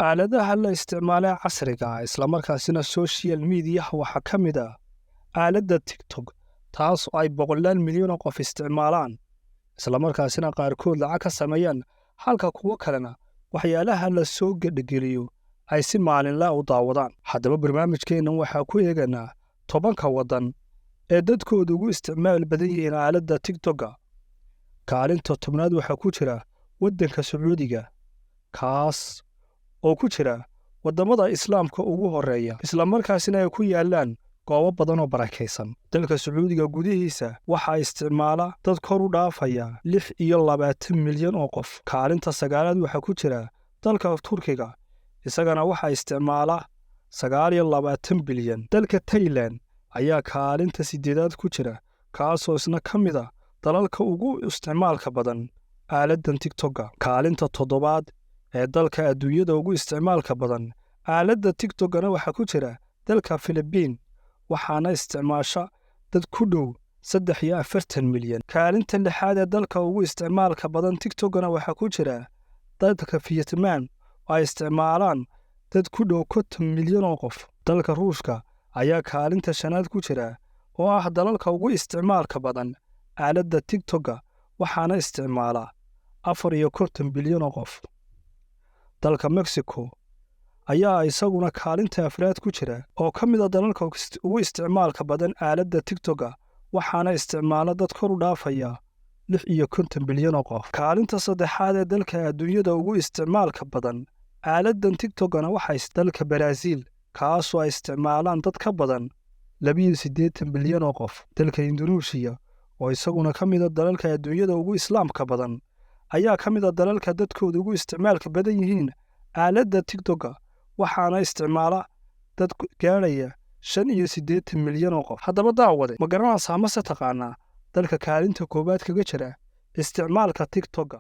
aaladaha la isticmaalay casriga ah isla markaasina social media waxaa ka mid ah aaladda TikTok taas oo ay boqolaal milyan oo qof isticmaalaan isla markaasina qaarkood lacag ka sameeyaan halka kuwa kalena waxyaalaha la soo gedhgeliyo ay si maalinle ah u daawadaan. Haddaba barnaamijkeennan waxaa ku eeganaa 10 waddan ee dadkoodu ugu isticmaal badan yihiin aaladda TikTok-ga. Kaalinta 10aad waxaa ku jira waddanka Sacuudiga, kaas oo ku jira waddamada Islaamka ugu horeeya isla markaasina ay ku yaalaan goobo badan oo barakaysan. Dalka Sacuudiga gudihiisa waxaa isticmaala dad kor u dhaafaya 26 milyan oo qof. Kaalinta 9aad waxaa ku jira dalka Turkiga, isagana waxaa isticmaala 29 bilyan. Dalka Thailand ayaa kaalinta 8aad ku jira, kaasoo isna ka mid ah dalalka ugu isticmaalka badan aaladdan TikTok-ga. Kaalinta 7aad ee dalka adduunyada ugu isticmaalka badan aaladda TikTok-gana waxaa ku jira dalka Philippines, waxaana isticmaasha dad ku dhow 43 milyan. Kaalinta 6aad ee dalka ugu isticmaalka badan TikTok-gana waxaa ku jira dalka Vietnam, oo ay isticmaalaan dad ku dhow 50 milyan oo qof. Dalka Ruushka ayaa kaalinta 5aad ku jira oo ah dalalka ugu isticmaalka badan aaladda TikTok-ga, waxaana isticmaala 54 bilyan oo qof. Dalka Mexico ayaa isaguna kaalinta 4aad ku jira oo ka mid ah dalalka ugu isticmaalka badan aaladda TikTok-ga, waxaana isticmaala dad kor u dhaafaya 56 bilyan oo qof. Kaalinta 3aad ee dalka adduunyada ugu isticmaalka badan aaladdan TikTok-gana waxaa dalka Brazil, kaasoo ay isticmaalaan dad ka badan 82 bilyan oo qof. Dalka Indonesia oo isaguna ka mid ah dalalka adduunyada ugu islaamka badan ayaa ka mid ah dalalka dadkooda ugu isticmaalka badan yihiin aaladda TikTok-ga, waxaana isticmaala dad gaadhaya 85 milyan oo qof. Haddaba daawade, ma garanaysaa mase taqaanaa dalka kaalinta 1aad kaga jira isticmaalka TikTok-ga?